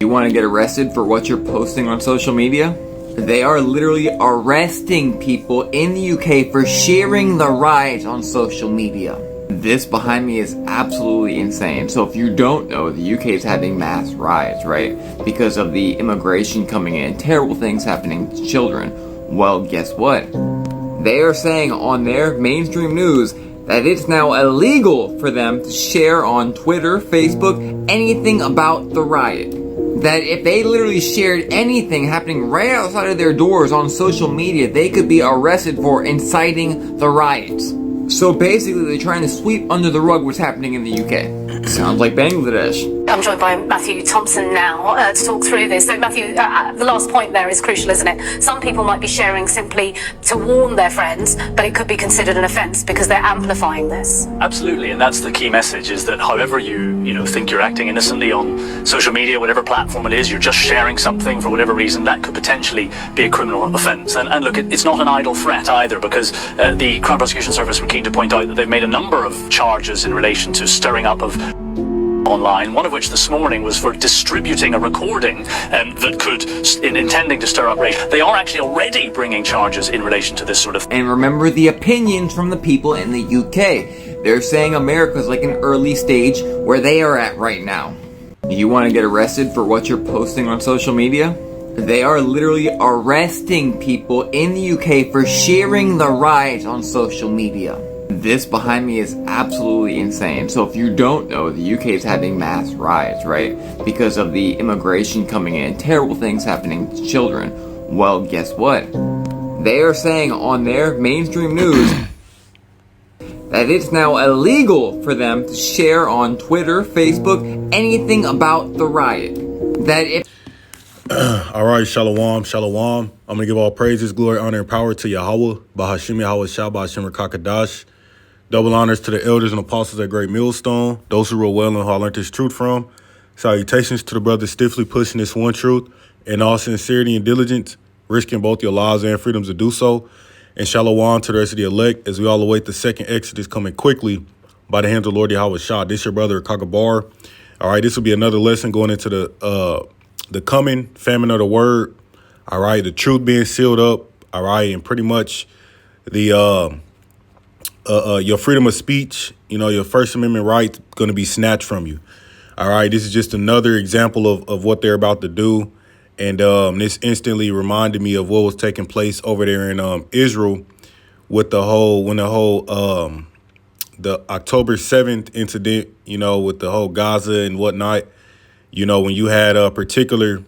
You want to get arrested for what you're posting on social media? They are literally arresting people in the UK for sharing the riot on social media. This behind me is absolutely insane. So if you don't know, the UK is having mass riots, right? Because of the immigration coming in, terrible things happening to children. Well, guess what? They are saying on their mainstream news that it's now illegal for them to share on Twitter, Facebook, anything about the riot. That if they literally shared anything happening right outside of their doors on social media, they could be arrested for inciting the riots. So basically, they're trying to sweep under the rug what's happening in the UK. Sounds like Bangladesh. I'm joined by Matthew Thompson now to talk through this. So Matthew, the last point there is crucial, isn't it? Some people might be sharing simply to warn their friends, but it could be considered an offence because they're amplifying this. Absolutely, and that's the key message, is that however you think you're acting innocently on social media, whatever platform it is, you're just sharing something for whatever reason, that could potentially be a criminal offence. And look, it's not an idle threat either, because the Crown Prosecution Service were keen to point out that they've made a number of charges in relation to stirring up of online, one of which this morning was for distributing a recording that could, in intending to stir up rage. They are actually already bringing charges in relation to this sort of. And remember the opinions from the people in the UK. They're saying America's like an early stage where they are at right now. You want to get arrested for what you're posting on social media? They are literally arresting people in the UK for sharing the riot on social media. This behind me is absolutely insane. So if you don't know, the UK is having mass riots, right? Because of the immigration coming in, terrible things happening to children. Well, guess what? They are saying on their mainstream news that it's now illegal for them to share on Twitter, Facebook, anything about the riot. That if All right, shalom, shalom. I'm going to give all praises, glory, honor, and power to Yahweh, Bahashim Yahweh Shah, Bahashim Rakakadash. Double honors to the elders and apostles at Great Millstone, those who rule well and who I learned this truth from. Salutations to the brothers stiffly pushing this one truth in all sincerity and diligence, risking both your lives and freedoms to do so. And shalom to the rest of the elect as we all await the second Exodus coming quickly by the hands of Lord Yahweh Shah. This your brother Kakabar. All right, this will be another lesson going into the coming famine of the word. All right, the truth being sealed up. All right, and pretty much the your freedom of speech, your First Amendment right going to be snatched from you. All right, this is just another example of what they're about to do. And this instantly reminded me of what was taking place over there in Israel with the October 7th incident, with the whole Gaza and whatnot. When you had a particular,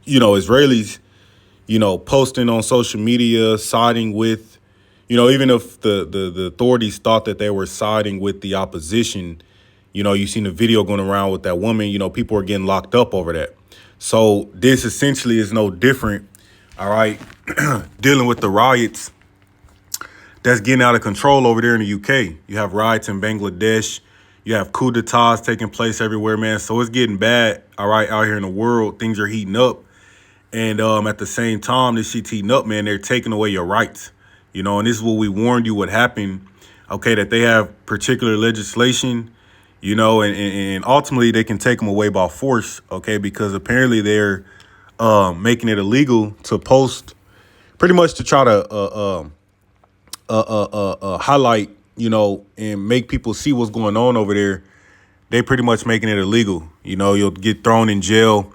Israelis, posting on social media, siding with, even if the authorities thought that they were siding with the opposition, you seen the video going around with that woman, people are getting locked up over that. So this essentially is no different. All right. Dealing with the riots that's getting out of control over there in the UK. You have riots in Bangladesh. You have coup d'etats taking place everywhere, man. So it's getting bad. All right. Out here in the world, things are heating up. And at the same time, this shit's heating up, man. They're taking away your rights. And this is what we warned you would happen. OK, that they have particular legislation, and ultimately they can take them away by force. OK, because apparently they're making it illegal to post pretty much to try to highlight, and make people see what's going on over there. They pretty much making it illegal. You'll get thrown in jail.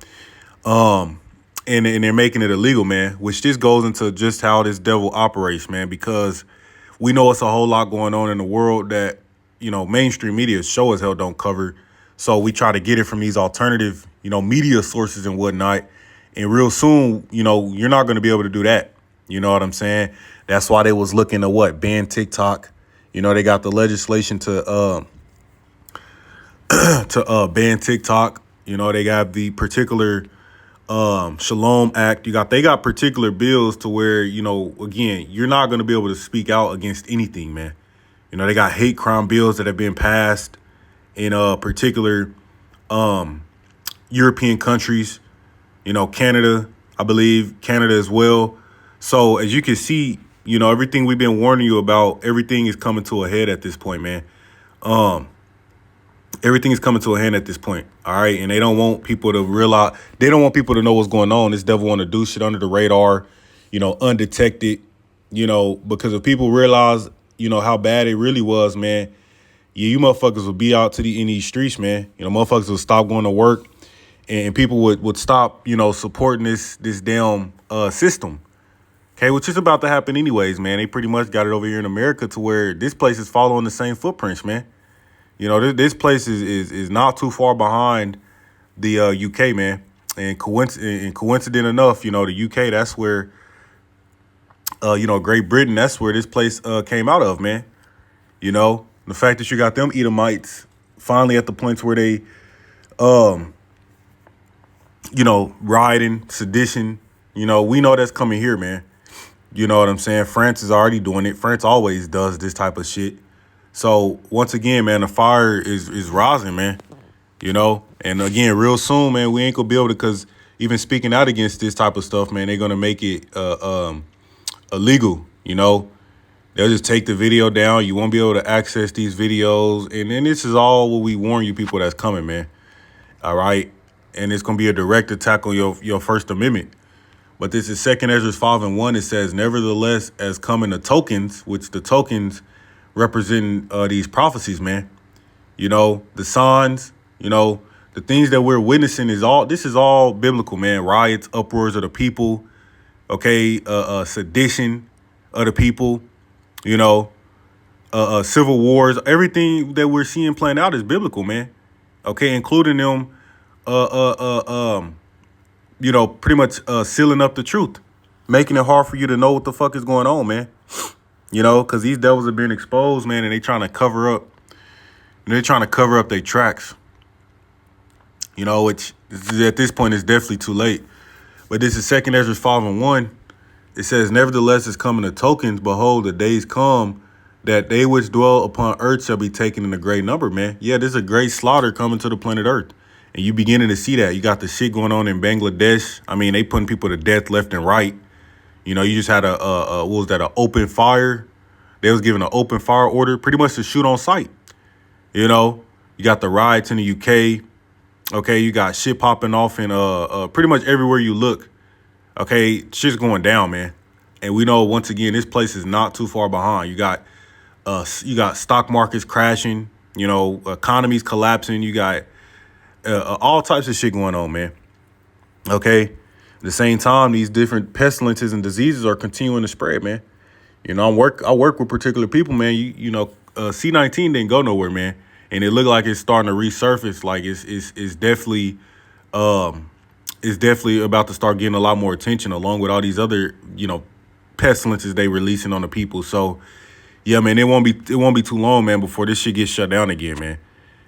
And they're making it illegal, man, which just goes into just how this devil operates, man, because we know it's a whole lot going on in the world that, mainstream media show as hell don't cover. So we try to get it from these alternative, media sources and whatnot. And real soon, you're not going to be able to do that. You know what I'm saying? That's why they was looking to ban TikTok. They got the legislation to ban TikTok. They got the particular Shalom Act. They got particular bills to where, again, you're not going to be able to speak out against anything, man. They got hate crime bills that have been passed in particular European countries, Canada, I believe Canada as well. So as you can see, everything we've been warning you about, everything is coming to a head at this point, man. Everything is coming to a hand at this point. All right. And they don't want people to realize, they don't want people to know what's going on. This devil want to do shit under the radar, undetected, because if people realize, how bad it really was, man, yeah, you motherfuckers will be out in these streets, man. Motherfuckers will stop going to work and people would stop, supporting this damn system. Okay, which is about to happen anyways, man. They pretty much got it over here in America to where this place is following the same footprints, man. This place is not too far behind the UK, man. And coincident enough, the UK, that's where, Great Britain, that's where this place came out of, man. The fact that you got them Edomites finally at the point where they, rioting, sedition, we know that's coming here, man. You know what I'm saying? France is already doing it. France always does this type of shit. So once again, man, the fire is rising, man. And again, real soon, man, we ain't gonna be able to, because even speaking out against this type of stuff, man, they're gonna make it illegal. They'll just take the video down. You won't be able to access these videos. And then this is all what we warn you people that's coming, man. All right. And it's gonna be a direct attack on your First Amendment. But this is 2 Ezra 5:1. It says, nevertheless, as coming the tokens, which the tokens represent these prophecies, man. The signs, the things that we're witnessing this is all biblical, man. Riots, uproars of the people, okay, sedition of the people, civil wars. Everything that we're seeing playing out is biblical, man. Okay, including them, pretty much sealing up the truth, making it hard for you to know what the fuck is going on, man. Because these devils are being exposed, man, and they trying to cover up. They're trying to cover up their tracks. Which at this point is definitely too late. But this is 2 Ezra 5:1. It says, nevertheless is coming the tokens. Behold, the days come that they which dwell upon earth shall be taken in a great number, man. Yeah, there's a great slaughter coming to the planet Earth. And you beginning to see that. You got the shit going on in Bangladesh. I mean, they putting people to death left and right. You just had an open fire. They was given an open fire order pretty much to shoot on sight. You got the riots in the UK. Okay, you got shit popping off in pretty much everywhere you look. Okay, shit's going down, man. And we know, once again, this place is not too far behind. You got stock markets crashing, economies collapsing. You got all types of shit going on, man. Okay. At the same time, these different pestilences and diseases are continuing to spread, man. I work with particular people, man. C-19 didn't go nowhere, man. And it looked like it's starting to resurface. Like it's definitely about to start getting a lot more attention, along with all these other, pestilences they releasing on the people. So yeah, man, it won't be too long, man, before this shit gets shut down again, man.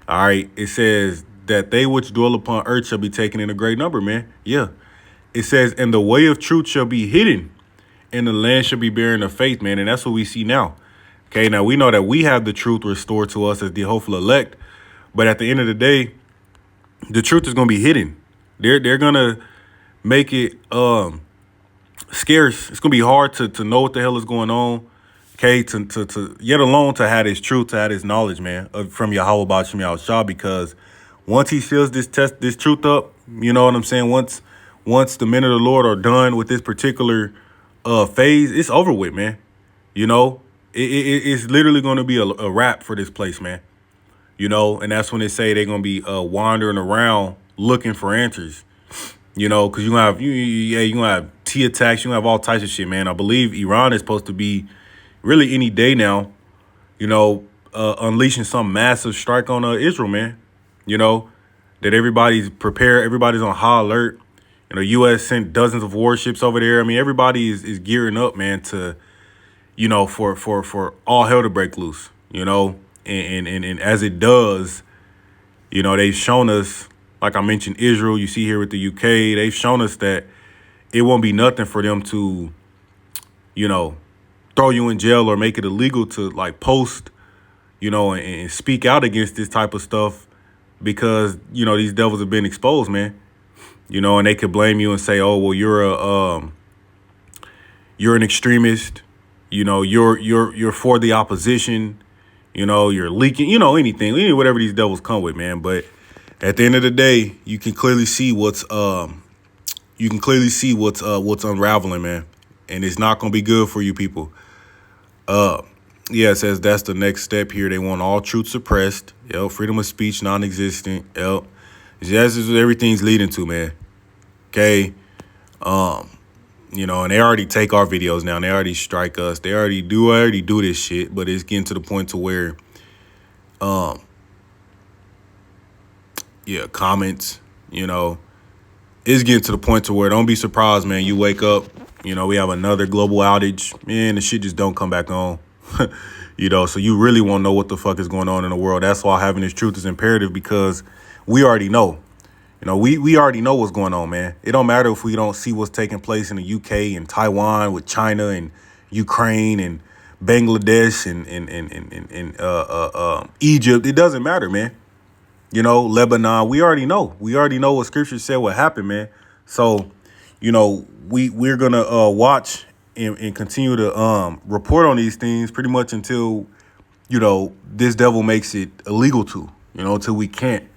All right. It says that they which dwell upon earth shall be taken in a great number, man. Yeah. It says, and the way of truth shall be hidden, and the land shall be barren of faith, man. And that's what we see now. Okay, now we know that we have the truth restored to us as the hopeful elect. But at the end of the day, the truth is going to be hidden. They're going to make it scarce. It's going to be hard to know what the hell is going on. Okay, to yet alone to have this truth, to have this knowledge, man, from Yahweh Ba'Shem Yahushua, because once he seals this truth up, you know what I'm saying? Once the men of the Lord are done with this particular phase, it's over with, man. It's literally going to be a wrap for this place, man. And that's when they say they're going to be wandering around looking for answers. Because you're going to have T attacks, you're going to have all types of shit, man. I believe Iran is supposed to be really any day now, unleashing some massive strike on Israel, man. That everybody's prepared, everybody's on high alert. U.S. sent dozens of warships over there. I mean, everybody is gearing up, man, to, for all hell to break loose, and as it does, they've shown us, like I mentioned, Israel, you see here with the UK, they've shown us that it won't be nothing for them to, throw you in jail or make it illegal to like post, and speak out against this type of stuff, because, these devils have been exposed, man. And they could blame you and say, oh, well, you're an extremist. You're for the opposition. you're leaking, anything, whatever these devils come with, man. But at the end of the day, you can clearly see what's unraveling, man. And it's not going to be good for you people. Yeah, it says that's the next step here. They want all truth suppressed. Freedom of speech non-existent. That's what everything's leading to, man. Okay. And they already take our videos now. They already strike us. They already do this shit. But it's getting to the point to where, comments, it's getting to the point to where don't be surprised, man. You wake up, we have another global outage. Man, the shit just don't come back on. So you really won't know what the fuck is going on in the world. That's why having this truth is imperative, because we already know. We already know what's going on, man. It don't matter if we don't see what's taking place in the UK and Taiwan with China and Ukraine and Bangladesh and Egypt. It doesn't matter, man. Lebanon. We already know. We already know what Scripture said would happen, man. So, we're gonna watch and continue to report on these things pretty much until this devil makes it illegal to, until we can't.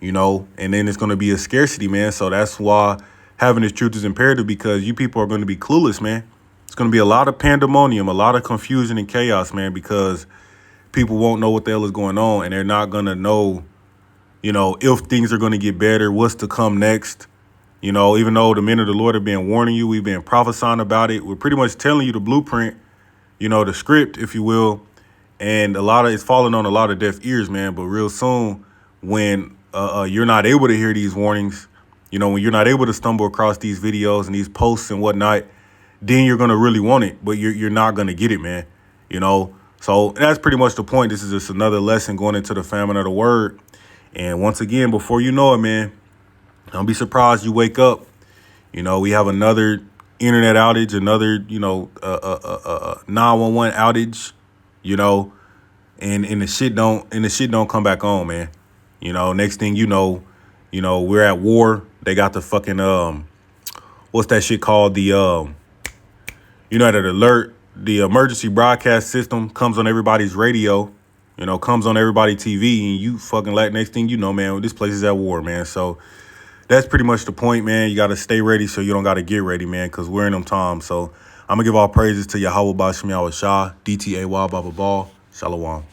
And then it's going to be a scarcity, man. So that's why having this truth is imperative, because you people are going to be clueless, man. It's going to be a lot of pandemonium, a lot of confusion and chaos, man, because people won't know what the hell is going on, and they're not going to know, if things are going to get better, what's to come next. Even though the men of the Lord have been warning you, we've been prophesying about it. We're pretty much telling you the blueprint, the script, if you will. And it's falling on a lot of deaf ears, man. But real soon, when you're not able to hear these warnings, when you're not able to stumble across these videos and these posts and whatnot, then you're going to really want it, but you're not going to get it, man. So that's pretty much the point. This is just another lesson going into the famine of the word. And once again, before you know it, man, don't be surprised you wake up. We have another internet outage, another, 911 outage, and the shit don't come back on, man. Next thing we're at war. They got the fucking what's that shit called? The that alert, the emergency broadcast system comes on everybody's radio, comes on everybody's TV, and you fucking next thing you know, man, this place is at war, man. So that's pretty much the point, man. You got to stay ready so you don't got to get ready, man, because we're in them times. So I'm going to give all praises to Yahweh Bashim Yahweh Shah, DTAY, Baba Ball, Shalom.